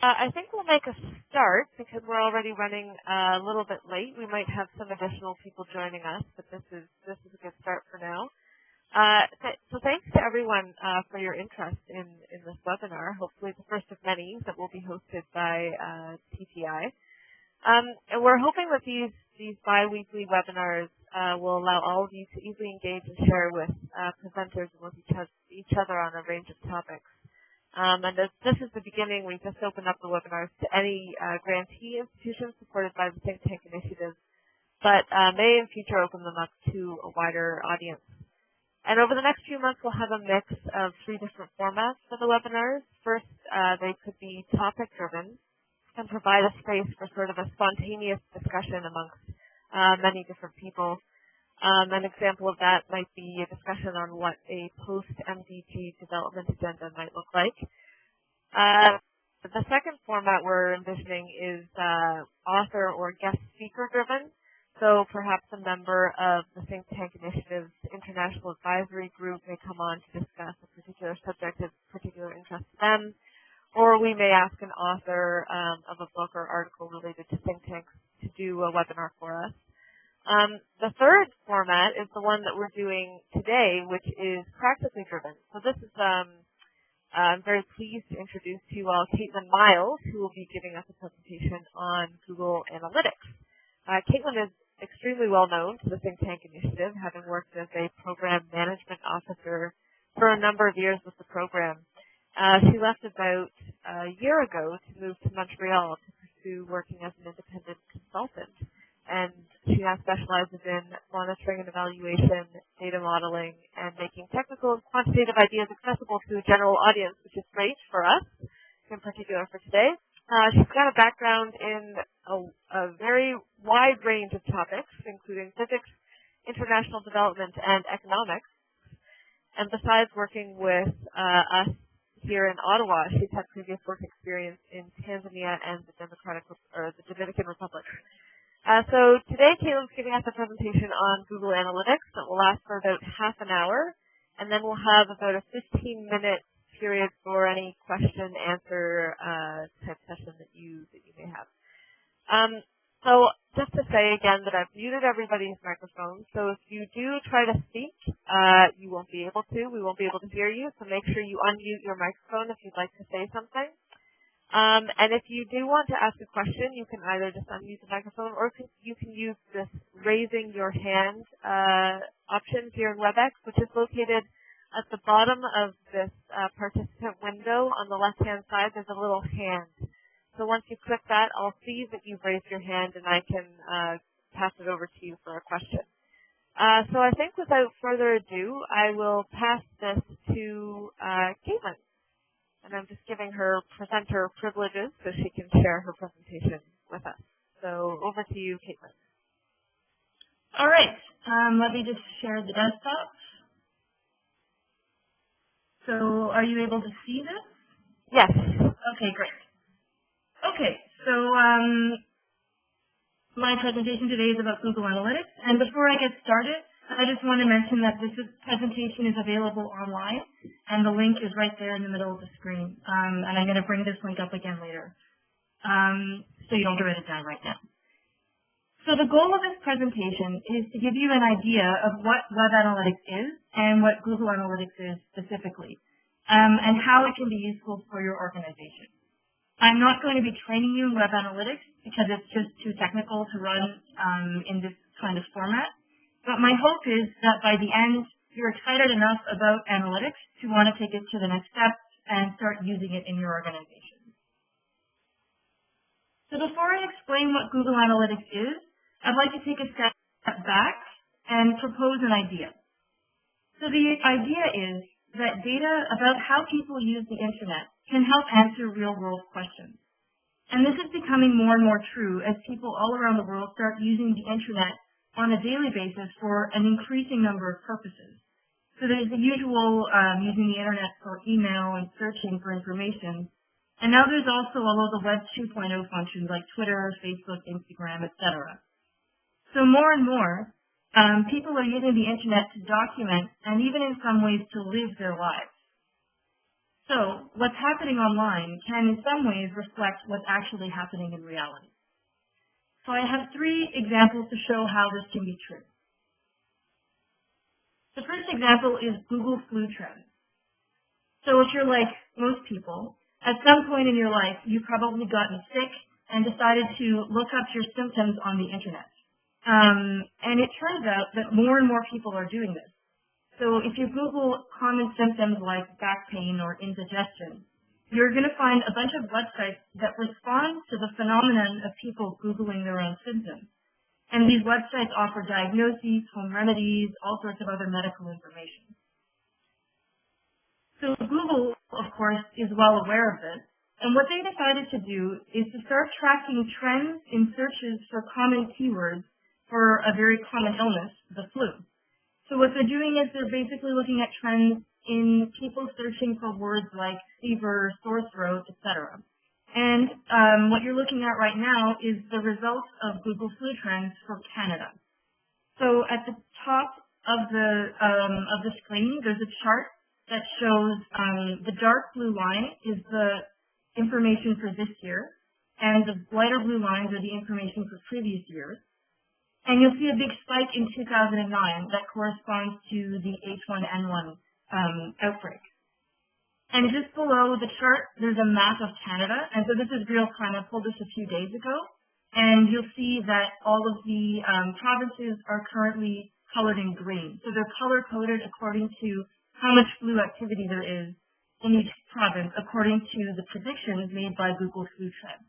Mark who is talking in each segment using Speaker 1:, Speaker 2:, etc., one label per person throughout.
Speaker 1: I think we'll make a start because we're already running a little bit late. We might have some additional people joining us, but this is a good start for now. So thanks to everyone for your interest in this webinar. Hopefully the first of many that will be hosted by TTI. And we're hoping that these bi-weekly webinars will allow all of you to easily engage and share with presenters and with each other on a range of topics. And as this is the beginning, we just opened up the webinars to any grantee institutions supported by the Think Tank Initiative, but may in future open them up to a wider audience. And over the next few months, we'll have a mix of 3 different formats for the webinars. First, they could be topic-driven and provide a space for sort of a spontaneous discussion amongst many different people. An example of that might be a discussion on what a post-MDG development agenda might look like. The second format we're envisioning is author or guest speaker-driven. So perhaps a member of the Think Tank Initiative's International Advisory Group may come on to discuss a particular subject of particular interest to them, or we may ask an author of a book or article related to think tanks to do a webinar for us. The third format is the one that we're doing today, which is practically driven. So this is, I'm very pleased to introduce to you all Caitlin Miles, who will be giving us a presentation on Google Analytics. Caitlin is extremely well known to the Think Tank Initiative, having worked as a program management officer for a number of years with the program. She left about a year ago to move to Montreal to pursue working as an independent consultant. And she now specializes in monitoring and evaluation, data modeling, and making technical and quantitative ideas accessible to a general audience, which is great for us, in particular for today. She's got a background in a very wide range of topics, including physics, international development, and economics. And besides working with us here in Ottawa, she's had previous work experience in Tanzania and the Dominican Republic. So today, Caitlin's giving us a presentation on Google Analytics that will last for about half an hour, and then we'll have about a 15-minute period for any question-answer type session that you may have. So just to say again that I've muted everybody's microphone, so if you do try to speak, you won't be able to. We won't be able to hear you, so make sure you unmute your microphone if you'd like to say something. And if you do want to ask a question, you can either just unmute the microphone or you can use this raising your hand option here in WebEx, which is located at the bottom of this participant window on the left-hand side. There's a little hand. So once you click that, I'll see that you've raised your hand and I can pass it over to you for a question. So I think without further ado, I will pass this to Caitlin. And I'm just giving her presenter privileges so she can share her presentation with us. So over to you, Caitlin.
Speaker 2: All right. Let me just share the desktop. So are you able to see this?
Speaker 1: Yes.
Speaker 2: Okay, great. Okay, so my presentation today is about Google Analytics. And before I get started, I just want to mention that this presentation is available online, and the link is right there in the middle of the screen. And I'm going to bring this link up again later, so you don't have to write it down right now. So the goal of this presentation is to give you an idea of what web analytics is and what Google Analytics is specifically, and how it can be useful for your organization. I'm not going to be training you in web analytics because it's just too technical to run in this kind of format, but my hope is that by the end, you're excited enough about analytics to want to take it to the next step and start using it in your organization. So before I explain what Google Analytics is, I'd like to take a step back and propose an idea. So the idea is that data about how people use the internet can help answer real-world questions. And this is becoming more and more true as people all around the world start using the internet on a daily basis for an increasing number of purposes. So there's the usual using the internet for email and searching for information. And now there's also all of the Web 2.0 functions like Twitter, Facebook, Instagram, etc. So more and more, people are using the internet to document and even in some ways to live their lives. So what's happening online can in some ways reflect what's actually happening in reality. So I have 3 examples to show how this can be true. The first example is Google flu trends. So if you're like most people, at some point in your life, you've probably gotten sick and decided to look up your symptoms on the internet. And it turns out that more and more people are doing this. So if you Google common symptoms like back pain or indigestion, you're going to find a bunch of websites that respond to the phenomenon of people Googling their own symptoms. And these websites offer diagnoses, home remedies, all sorts of other medical information. So Google, of course, is well aware of this. And what they decided to do is to start tracking trends in searches for common keywords for a very common illness, the flu. So what they're doing is they're basically looking at trends in people searching for words like fever, sore throat, etc. And what you're looking at right now is the results of Google flu trends for Canada. So at the top of the screen, there's a chart that shows the dark blue line is the information for this year, and the lighter blue lines are the information for previous years. And you'll see a big spike in 2009 that corresponds to the H1N1 outbreak. And just below the chart, there's a map of Canada, and so this is real time. I pulled this a few days ago, and you'll see that all of the provinces are currently colored in green. So they're color-coded according to how much flu activity there is in each province according to the predictions made by Google flu trends.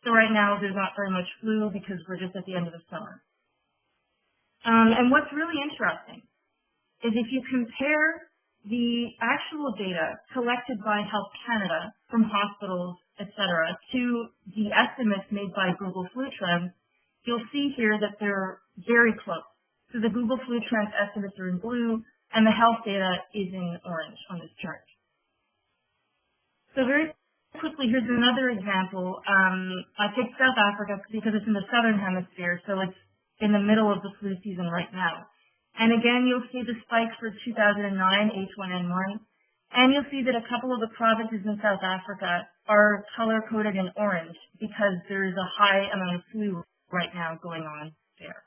Speaker 2: So right now there's not very much flu because we're just at the end of the summer. And what's really interesting is if you compare the actual data collected by Health Canada from hospitals, etc., to the estimates made by Google flu trends, you'll see here that they're very close. So the Google flu trends estimates are in blue, and the health data is in orange on this chart. So very quickly, here's another example. I picked South Africa because it's in the southern hemisphere, so it's in the middle of the flu season right now. And again, you'll see the spike for 2009 H1N1, and you'll see that a couple of the provinces in South Africa are color-coded in orange because there is a high amount of flu right now going on there.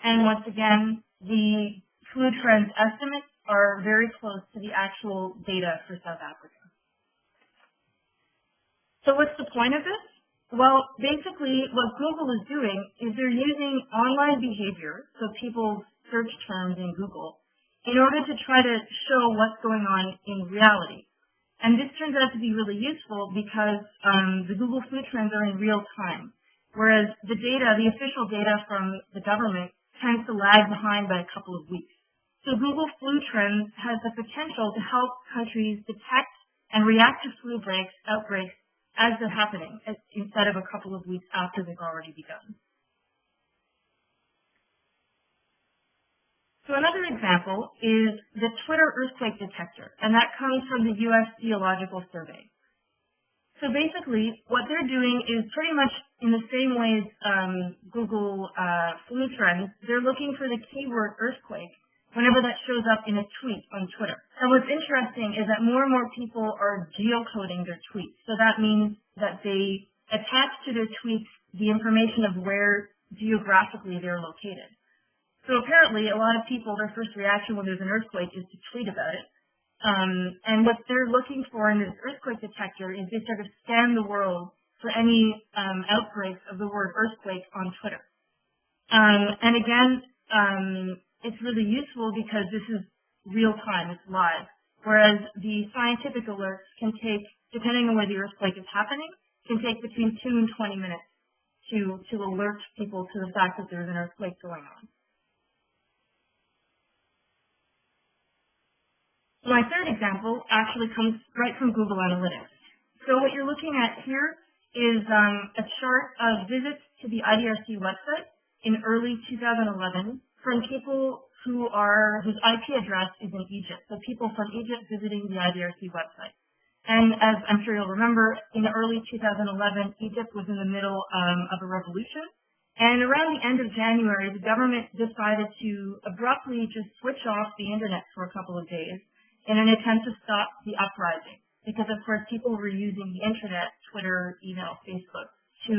Speaker 2: And once again, the flu trends estimates are very close to the actual data for South Africa. So what's the point of this? Well, basically what Google is doing is they're using online behavior, so people's search terms in Google, in order to try to show what's going on in reality. And this turns out to be really useful because the Google flu trends are in real time, whereas the data, the official data from the government, tends to lag behind by a couple of weeks. So Google flu trends has the potential to help countries detect and react to flu outbreaks as they're happening, instead of a couple of weeks after they've already begun. So another example is the Twitter earthquake detector, and that comes from the U.S. Geological Survey. So basically, what they're doing is pretty much in the same way as Google flu trends. They're looking for the keyword earthquake whenever that shows up in a tweet on Twitter. And what's interesting is that more and more people are geocoding their tweets. So that means that they attach to their tweets the information of where geographically they're located. So apparently a lot of people, their first reaction when there's an earthquake is to tweet about it. And what they're looking for in this earthquake detector is they sort of scan the world for any outbreaks of the word earthquake on Twitter. And again, it's really useful because this is real time, it's live. Whereas the scientific alerts can take, depending on where the earthquake is happening, can take between 2 and 20 minutes to alert people to the fact that there's an earthquake going on. My third example actually comes right from Google Analytics. So what you're looking at here is a chart of visits to the IDRC website in early 2011 from people whose IP address is in Egypt. So people from Egypt visiting the IDRC website. And as I'm sure you'll remember, in early 2011, Egypt was in the middle of a revolution. And around the end of January, the government decided to abruptly just switch off the internet for a couple of days in an attempt to stop the uprising. Because, of course, people were using the internet, Twitter, email, Facebook, to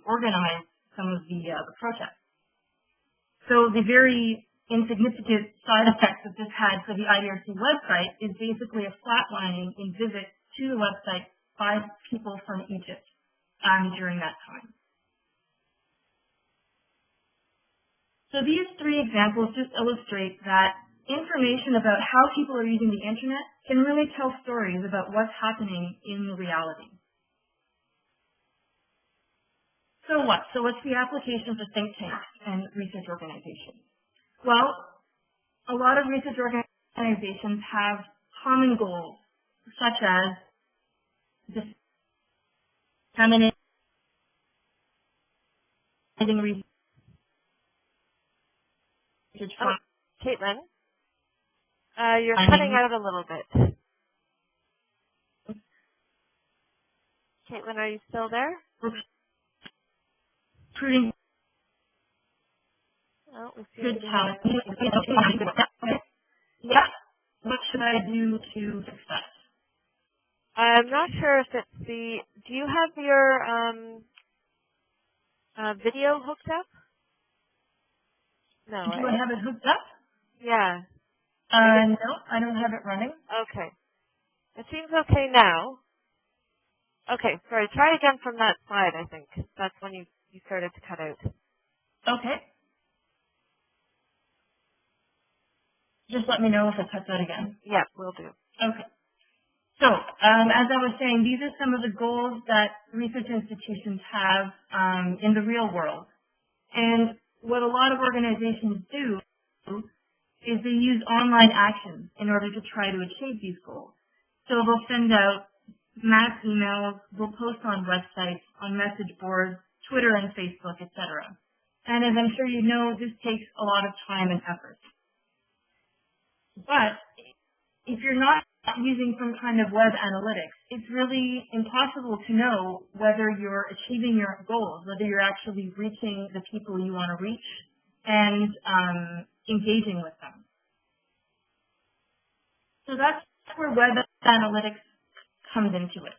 Speaker 2: organize some of the protests. So the very insignificant side effect that this had for the IDRC website is basically a flatlining in visits to the website by people from Egypt during that time. So these three examples just illustrate that information about how people are using the internet can really tell stories about what's happening in reality. So what? So what's the application for think tanks and research organizations? Well, a lot of research organizations have common goals, such as disseminating research.
Speaker 1: Caitlin, you're cutting out a little bit. Caitlin, are you still there?
Speaker 2: Recruiting.
Speaker 1: Oh, we see
Speaker 2: Good talent. Yeah. What should I do to fix that?
Speaker 1: I'm not sure if it's the. Do you have your video hooked up? No.
Speaker 2: Do I have it hooked up?
Speaker 1: Yeah.
Speaker 2: No, I don't have it running.
Speaker 1: Okay. It seems okay now. Okay, sorry. Try again from that side, I think. That's when you started to cut out.
Speaker 2: Okay. Just let me know if it cuts out again.
Speaker 1: Yeah, will do.
Speaker 2: Okay. So, as I was saying, these are some of the goals that research institutions have in the real world. And what a lot of organizations do is they use online actions in order to try to achieve these goals. So they'll send out mass emails, they'll post on websites, on message boards, Twitter and Facebook, etc. And as I'm sure you know, this takes a lot of time and effort. But if you're not using some kind of web analytics, it's really impossible to know whether you're achieving your goals, whether you're actually reaching the people you want to reach and engaging with them. So that's where web analytics comes into it.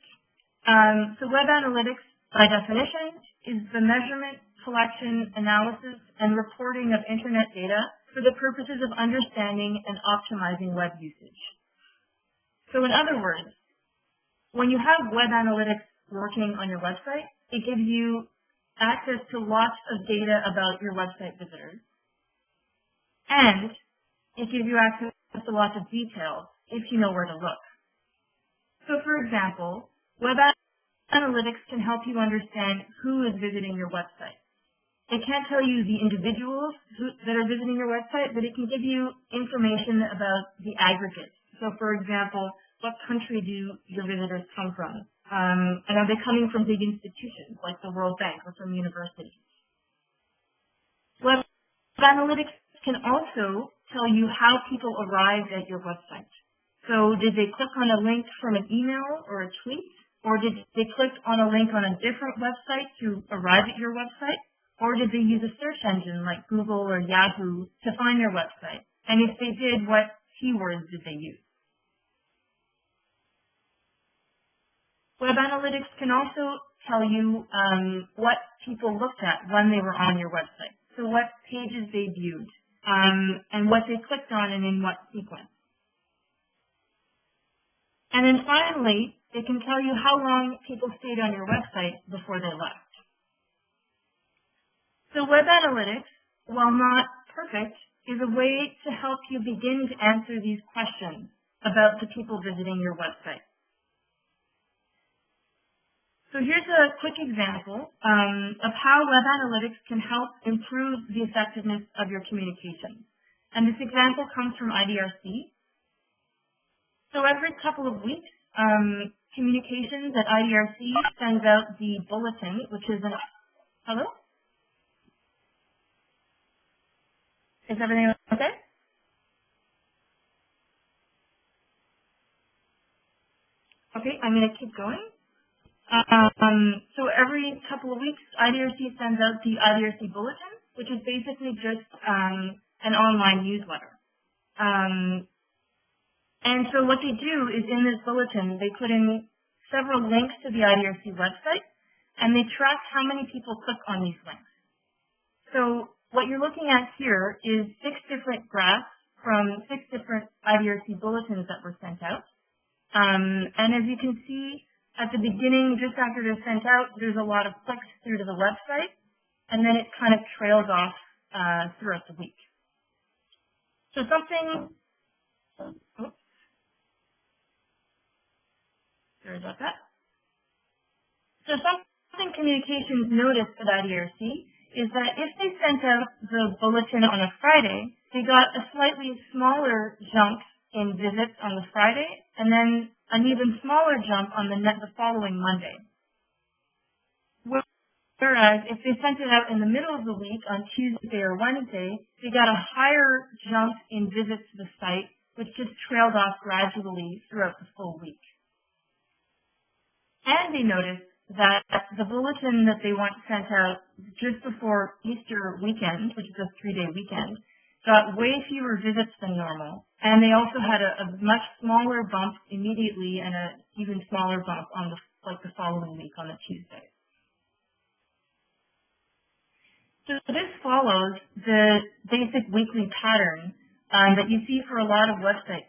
Speaker 2: So web analytics, by definition, is the measurement, collection, analysis, and reporting of internet data for the purposes of understanding and optimizing web usage. So in other words, when you have web analytics working on your website, it gives you access to lots of data about your website visitors, and it gives you access to lots of details if you know where to look. So for example, web analytics can help you understand who is visiting your website. It can't tell you the individuals that are visiting your website, but it can give you information about the aggregate. So for example, what country do your visitors come from? And are they coming from big institutions like the World Bank or from universities? Web analytics can also tell you how people arrived at your website. So did they click on a link from an email or a tweet? Or did they click on a link on a different website to arrive at your website? Or did they use a search engine like Google or Yahoo to find your website? And if they did, what keywords did they use? Web analytics can also tell you what people looked at when they were on your website. So what pages they viewed, and what they clicked on and in what sequence. And then finally, it can tell you how long people stayed on your website before they left. So web analytics, while not perfect, is a way to help you begin to answer these questions about the people visiting your website. So here's a quick example of how web analytics can help improve the effectiveness of your communications. And this example comes from IDRC. So every couple of weeks, communications at IDRC sends out the bulletin, which is an... Hello? Is everything okay? Okay, I'm going to keep going. So every couple of weeks, IDRC sends out the IDRC bulletin, which is basically just an online newsletter. And so what they do is in this bulletin, they put in several links to the IDRC website, and they track how many people click on these links. So what you're looking at here is 6 different graphs from 6 different IDRC bulletins that were sent out. And as you can see, at the beginning, just after they're sent out, there's a lot of clicks through to the website, and then it kind of trails off throughout the week. So something, oops, sorry about that. So something communications noticed at IDRC is that if they sent out the bulletin on a Friday, they got a slightly smaller jump in visits on the Friday, and then an even smaller jump on the following Monday. Whereas if they sent it out in the middle of the week on Tuesday or Wednesday, they got a higher jump in visits to the site, which just trailed off gradually throughout the full week. And they noticed that the bulletin that they want sent out just before Easter weekend, which is a 3-day weekend, got way fewer visits than normal, and they also had a much smaller bump immediately and an even smaller bump on the following week on the Tuesday. So this follows the basic weekly pattern that you see for a lot of websites.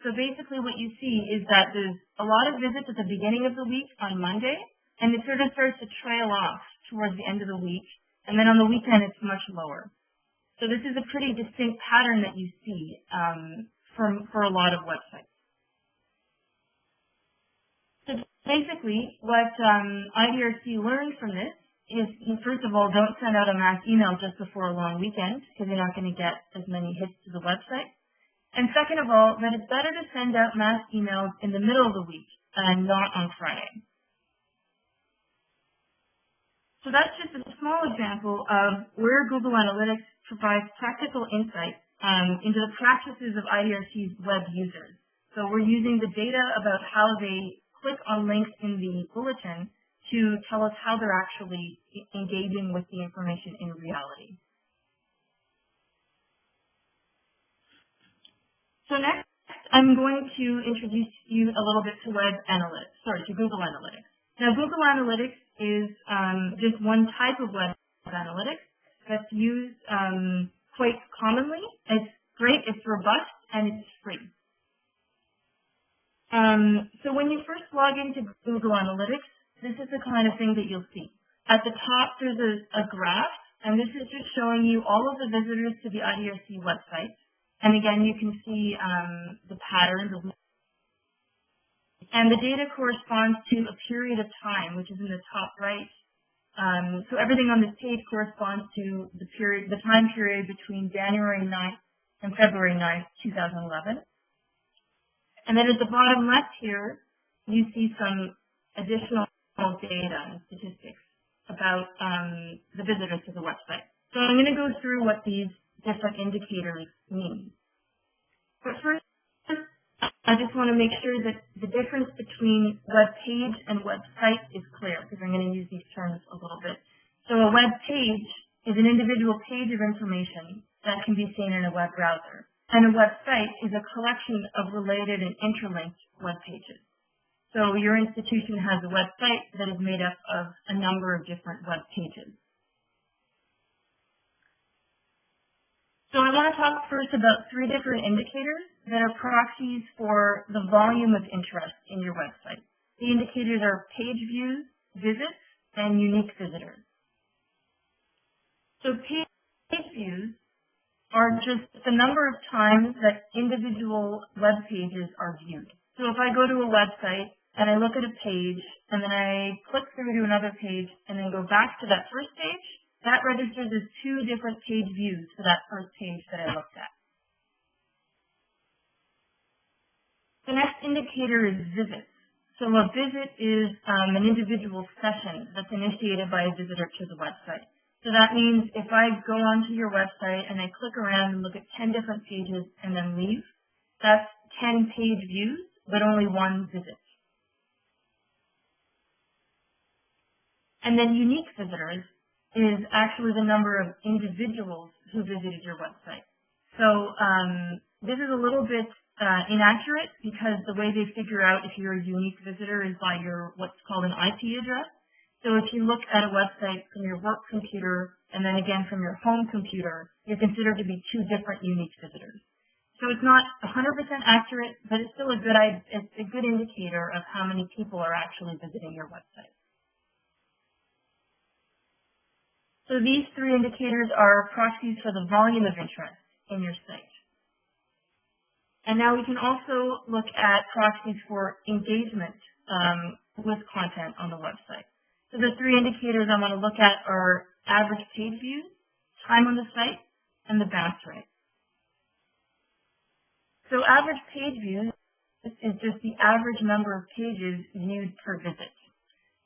Speaker 2: So basically what you see is that there's a lot of visits at the beginning of the week on Monday, and it sort of starts to trail off towards the end of the week, and then on the weekend it's much lower. So this is a pretty distinct pattern that you see for a lot of websites. So basically, what IDRC learned from this is, first of all, don't send out a mass email just before a long weekend, because you're not going to get as many hits to the website. And second of all, that it's better to send out mass emails in the middle of the week and not on Friday. So that's just a small example of where Google Analytics provides practical insight into the practices of IDRC's web users. So we're using the data about how they click on links in the bulletin to tell us how they're actually engaging with the information in reality. So next, I'm going to introduce you a little bit to to Google Analytics. Now, Google Analytics is just one type of web analytics that's used quite commonly. It's great, it's robust, and it's free. So when you first log into Google Analytics, this is the kind of thing that you'll see. At the top, there's a graph, and this is just showing you all of the visitors to the IDRC website. And again, you can see the pattern, and the data corresponds to a period of time, which is in the top right. So everything on this page corresponds to the time period between January 9th and February 9th, 2011. And then at the bottom left here, you see some additional data and statistics about the visitors to the website. So I'm going to go through what these different indicators mean. But first, I just want to make sure that the difference between web page and website is clear, because I'm going to use these terms a little bit. So a web page is an individual page of information that can be seen in a web browser. And a website is a collection of related and interlinked web pages. So your institution has a website that is made up of a number of different web pages. So I want to talk first about 3 different indicators that are proxies for the volume of interest in your website. The indicators are page views, visits, and unique visitors. So page views are just the number of times that individual web pages are viewed. So if I go to a website and I look at a page and then I click through to another page and then go back to that first page, that registers as 2 different page views for that first page that I looked at. The next indicator is visits. So a visit is an individual session that's initiated by a visitor to the website. So that means if I go onto your website and I click around and look at 10 different pages and then leave, that's 10 page views, but only 1 visit. And then unique visitors is actually the number of individuals who visited your website. So this is a little bit inaccurate because the way they figure out if you're a unique visitor is by your what's called an IP address. So if you look at a website from your work computer and then again from your home computer, you're considered to be two different unique visitors. So it's not 100% accurate, but it's still a good indicator of how many people are actually visiting your website. So these three indicators are proxies for the volume of interest in your site. And now we can also look at proxies for engagement with content on the website. So the three indicators I want to look at are average page views, time on the site, and the bounce rate. So average page views is just the average number of pages viewed per visit.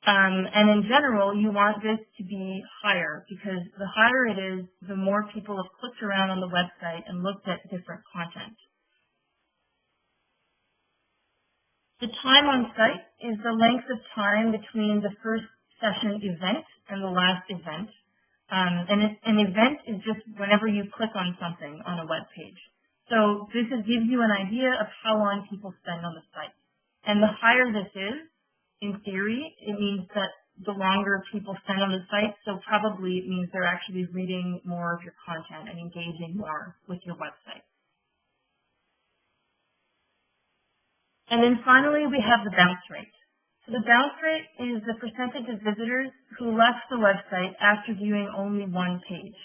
Speaker 2: And in general, you want this to be higher because the higher it is, the more people have clicked around on the website and looked at different content. The time on site is the length of time between the first session event and the last event. And an event is just whenever you click on something on a web page. So this gives you an idea of how long people spend on the site. And the higher this is, in theory, it means that the longer people spend on the site, so probably it means they're actually reading more of your content and engaging more with your website. And then finally, we have the bounce rate. So the bounce rate is the percentage of visitors who left the website after viewing only one page.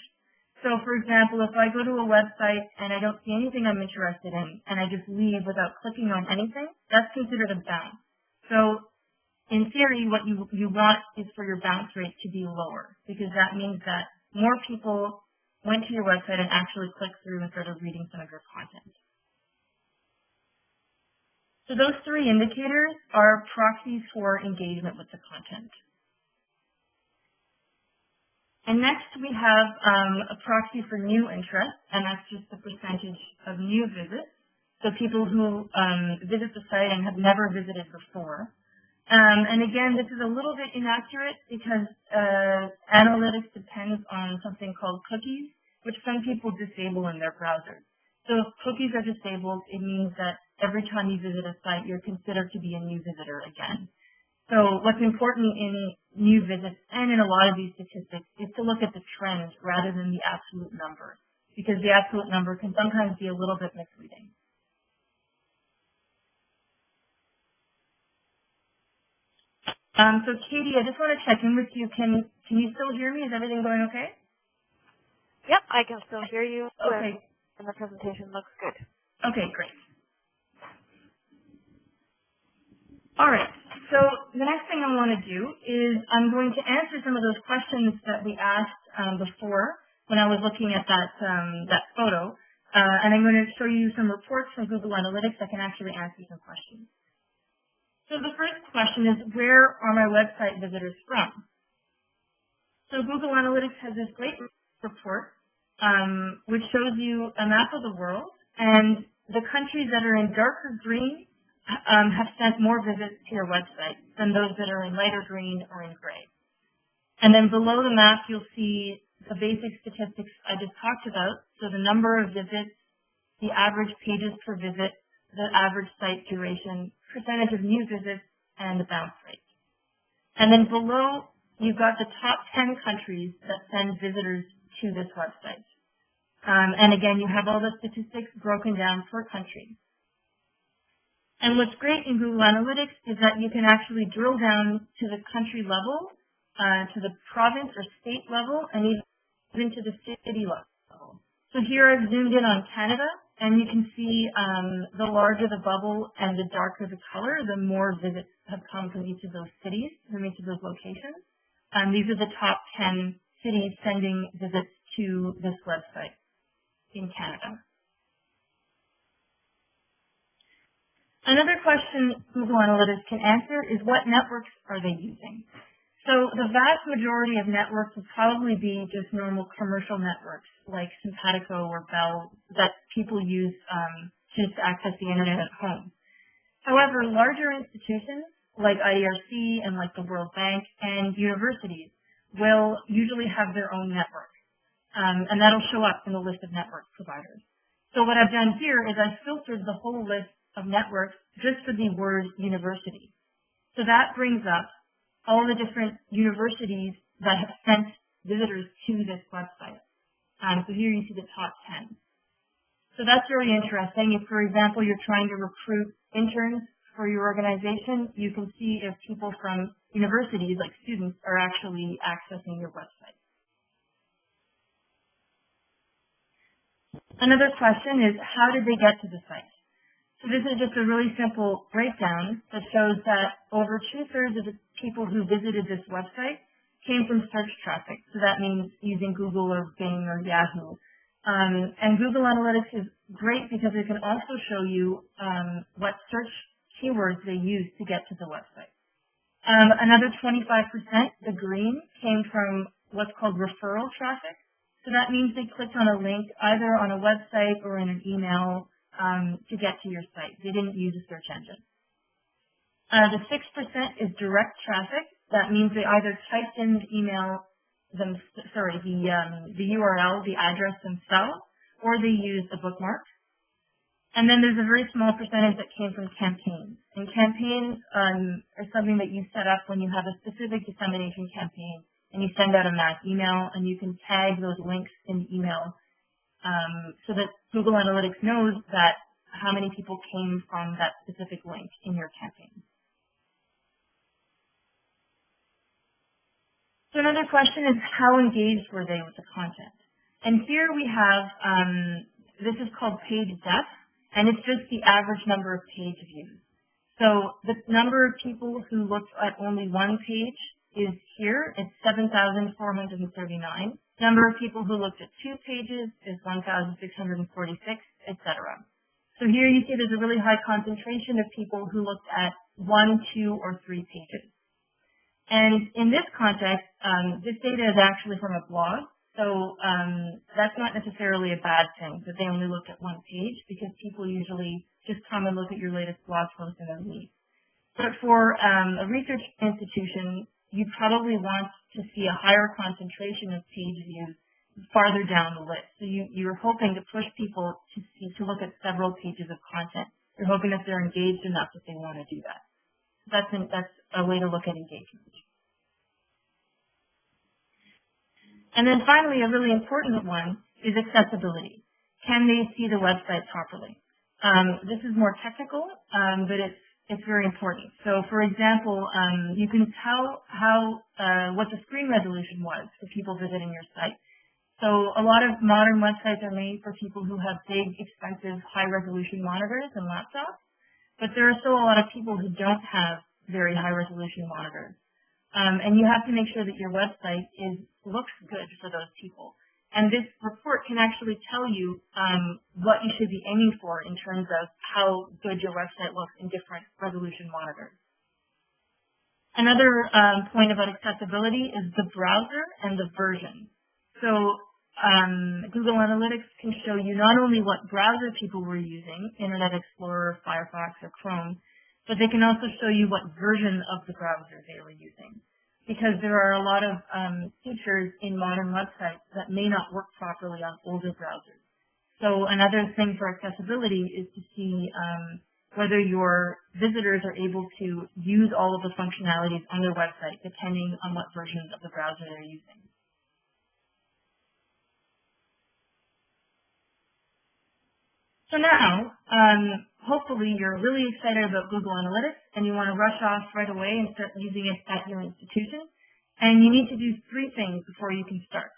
Speaker 2: So for example, if I go to a website and I don't see anything I'm interested in and I just leave without clicking on anything, that's considered a bounce. So in theory, what you want is for your bounce rate to be lower because that means that more people went to your website and actually clicked through and started reading some of your content. So those three indicators are proxies for engagement with the content. And next we have a proxy for new interest, and that's just the percentage of new visits. So people who visit the site and have never visited before. And again, this is a little bit inaccurate because analytics depends on something called cookies, which some people disable in their browsers. So if cookies are disabled, it means that every time you visit a site, you're considered to be a new visitor again. So what's important in new visits and in a lot of these statistics is to look at the trend rather than the absolute number, because the absolute number can sometimes be a little bit misleading. So Katie, I just want to check in with you. Can you still hear me? Is everything going okay?
Speaker 1: Yep, I can still hear you.
Speaker 2: Okay.
Speaker 1: And the presentation looks good.
Speaker 2: Okay, great. All right, so the next thing I want to do is I'm going to answer some of those questions that we asked before when I was looking at that photo, and I'm going to show you some reports from Google Analytics that can actually answer some questions. So the first question is, where are my website visitors from? So Google Analytics has this great report which shows you a map of the world, and the countries that are in darker green have sent more visits to your website than those that are in lighter green or in gray. And then below the map, you'll see the basic statistics I just talked about. So the number of visits, the average pages per visit, the average site duration, percentage of new visits, and the bounce rate. And then below, you've got the top 10 countries that send visitors to this website. And again, you have all the statistics broken down per country. And what's great in Google Analytics is that you can actually drill down to the country level, to the province or state level, and even to the city level. So here I've zoomed in on Canada, and you can see the larger the bubble and the darker the color, the more visits have come from each of those cities, from each of those locations. These are the top 10 cities sending visits to this website in Canada. Another question Google Analytics can answer is, what networks are they using? So the vast majority of networks will probably be just normal commercial networks like Simpatico or Bell that people use just to access the internet at home. However, larger institutions like IDRC and like the World Bank and universities will usually have their own network. And that'll show up in the list of network providers. So what I've done here is I've filtered the whole list of networks just for the word university. So that brings up all the different universities that have sent visitors to this website. So here you see the top 10. So that's really interesting. If, for example, you're trying to recruit interns for your organization, you can see if people from universities, like students, are actually accessing your website. Another question is, how did they get to the site? So this is just a really simple breakdown that shows that over 2/3 of the people who visited this website came from search traffic. So that means using Google or Bing or Yahoo. And Google Analytics is great because it can also show you what search keywords they use to get to the website. Another 25%, the green, came from what's called referral traffic. So that means they clicked on a link either on a website or in an email to get to your site. They didn't use a search engine. The 6% is direct traffic. That means they either typed in the email, the URL, the address themselves, or they used a bookmark. And then there's a very small percentage that came from campaigns. And campaigns are something that you set up when you have a specific dissemination campaign, and you send out a mass email, and you can tag those links in the email so that Google Analytics knows that how many people came from that specific link in your campaign. So another question is, how engaged were they with the content? And here we have, this is called page depth, and it's just the average number of page views. So the number of people who looked at only one page is here. It's 7,439. Number of people who looked at 2 pages is 1,646, etc. So here you see there's a really high concentration of people who looked at 1, 2, or 3 pages. And in this context, this data is actually from a blog. So that's not necessarily a bad thing that they only looked at 1 page, because people usually just come and look at your latest blog post and then leave. But for a research institution, you probably want to see a higher concentration of page views farther down the list. So you're hoping to push people to look at several pages of content. You're hoping that they're engaged enough that they want to do that. That's a way to look at engagement. And then finally, a really important one is accessibility. Can they see the website properly? This is more technical, but it's very important. So, for example, you can tell what the screen resolution was for people visiting your site. So, a lot of modern websites are made for people who have big, expensive, high-resolution monitors and laptops, but there are still a lot of people who don't have very high-resolution monitors. And you have to make sure that your website looks good for those people. And this report can actually tell you what you should be aiming for in terms of how good your website looks in different resolution monitors. Another point about accessibility is the browser and the version. So Google Analytics can show you not only what browser people were using, Internet Explorer, Firefox, or Chrome, but they can also show you what version of the browser they were using. Because there are a lot of features in modern websites that may not work properly on older browsers. So another thing for accessibility is to see whether your visitors are able to use all of the functionalities on their website, depending on what version of the browser they're using. So now, hopefully you're really excited about Google Analytics and you want to rush off right away and start using it at your institution. And you need to do 3 things before you can start.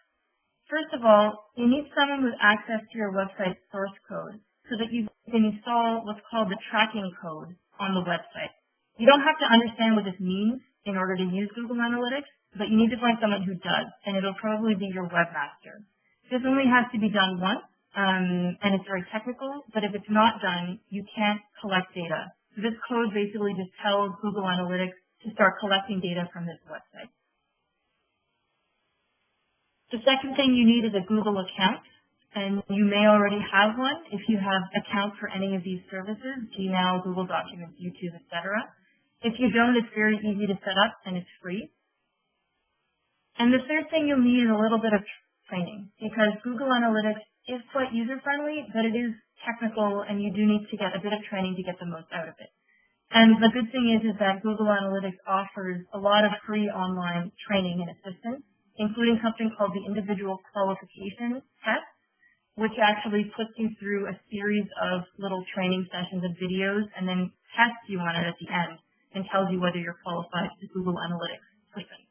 Speaker 2: First of all, you need someone with access to your website source code so that you can install what's called the tracking code on the website. You don't have to understand what this means in order to use Google Analytics, but you need to find someone who does, and it'll probably be your webmaster. This only has to be done once. And it's very technical, but if it's not done, you can't collect data. So this code basically just tells Google Analytics to start collecting data from this website. The second thing you need is a Google account, and you may already have one if you have accounts for any of these services, Gmail, Google Documents, YouTube, etc. If you don't, it's very easy to set up, and it's free. And the third thing you'll need is a little bit of training, because Google Analytics is quite user-friendly, but it is technical, and you do need to get a bit of training to get the most out of it. And the good thing is that Google Analytics offers a lot of free online training and assistance, including something called the Individual Qualification Test, which actually puts you through a series of little training sessions and videos, and then tests you on it at the end and tells you whether you're qualified as a Google Analytics person.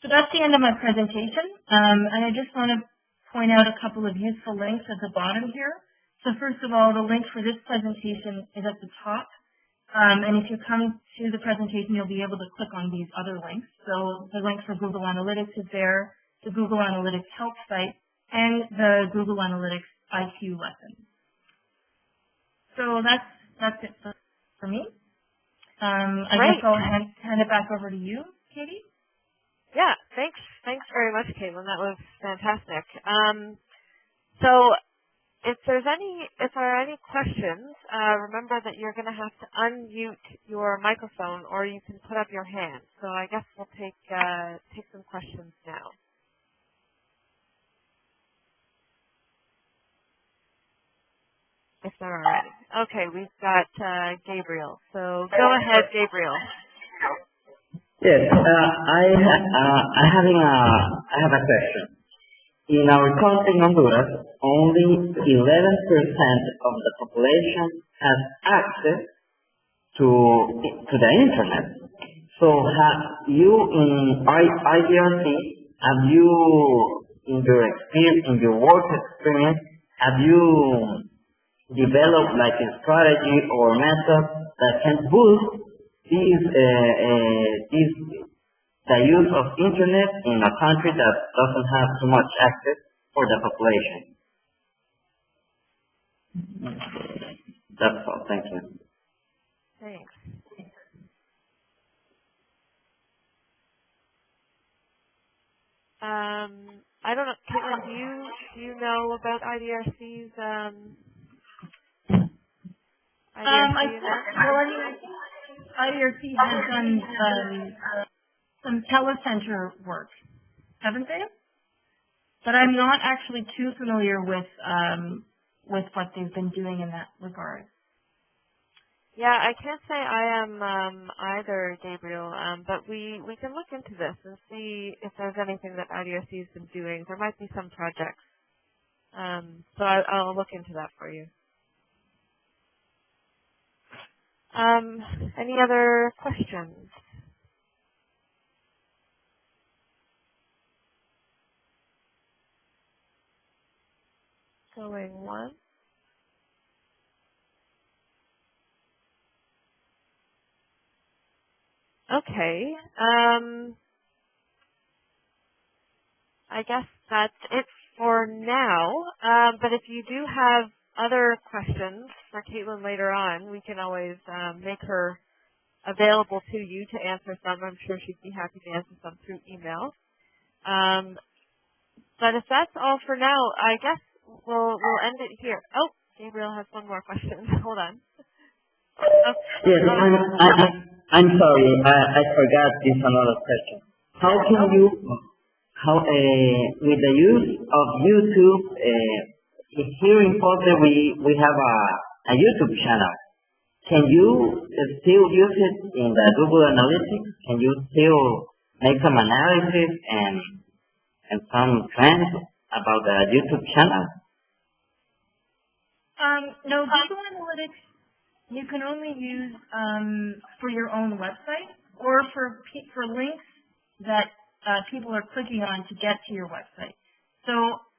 Speaker 2: So that's the end of my presentation, and I just want to point out a couple of useful links at the bottom here. So first of all, the link for this presentation is at the top, and if you come to the presentation, you'll be able to click on these other links. So the link for Google Analytics is there, the Google Analytics help site, and the Google Analytics IQ lesson. So that's it for me. I guess I'll hand it back over to you, Katie.
Speaker 1: Yeah, thanks very much, Caitlin. That was fantastic. So if there are any questions, remember that you're going to have to unmute your microphone, or you can put up your hand. So I guess we'll take some questions now. If there are any. Okay, we've got Gabriel. So go ahead, Gabriel.
Speaker 3: Yes, I have a question. In our country, Honduras, only 11% of the population has access to the internet. So, have you in IDRC, have you in your work experience, have you developed like a strategy or method that can boost the use of internet in a country that doesn't have too much access for the population? That's all. Thank you.
Speaker 1: Thanks. I don't know, Caitlin, do you know about IDRC's
Speaker 2: IDRC has done some telecenter work, haven't they? But I'm not actually too familiar with what they've been doing in that regard.
Speaker 1: Yeah, I can't say I am either, Gabriel, but we can look into this and see if there's anything that IDRC has been doing. There might be some projects. So I'll look into that for you. Any other questions? Going once. Okay. I guess that's it for now. But if you do have other questions for Caitlin later on, we can always make her available to you to answer some. I'm sure she'd be happy to answer some through email. But if that's all for now, I guess we'll end it here. Oh, Gabriel has one more question. Hold on. Okay.
Speaker 3: Yes, I'm sorry. I forgot this another question. How can you, with the use of YouTube, here in Portland we have a YouTube channel. Can you still use it in the Google Analytics? Can you still make some analysis and some trends about the YouTube channel?
Speaker 2: No, Google Analytics you can only use for your own website or for links that people are clicking on to get to your website. So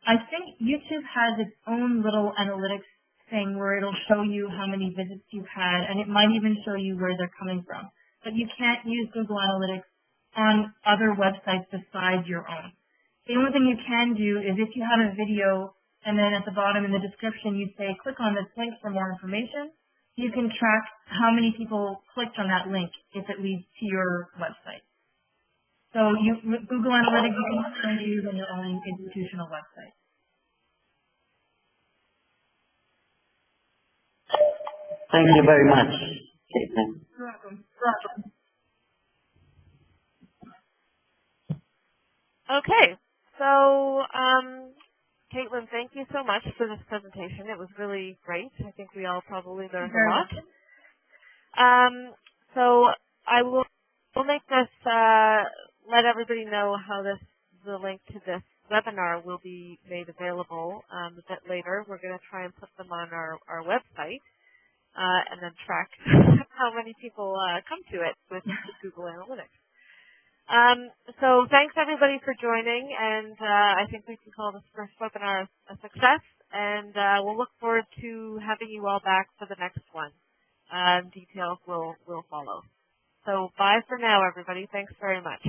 Speaker 2: I think YouTube has its own little analytics thing where it'll show you how many visits you've had, and it might even show you where they're coming from. But you can't use Google Analytics on other websites besides your own. The only thing you can do is if you have a video and then at the bottom in the description you say, click on this link for more information, you can track how many people clicked on that link if it leads to your website. So Google Analytics you can only use on your own institutional website.
Speaker 3: Thank you very much.
Speaker 2: You're welcome.
Speaker 1: Okay, So, Caitlin, thank you so much for this presentation. It was really great. I think we all probably learned a lot. So I will make this, let everybody know how the link to this webinar will be made available a bit later. We're going to try and put them on our website and then track how many people come to it with Google Analytics. So thanks everybody for joining, and I think we can call this first webinar a success, and we'll look forward to having you all back for the next one. Details will follow. So bye for now, everybody. Thanks very much.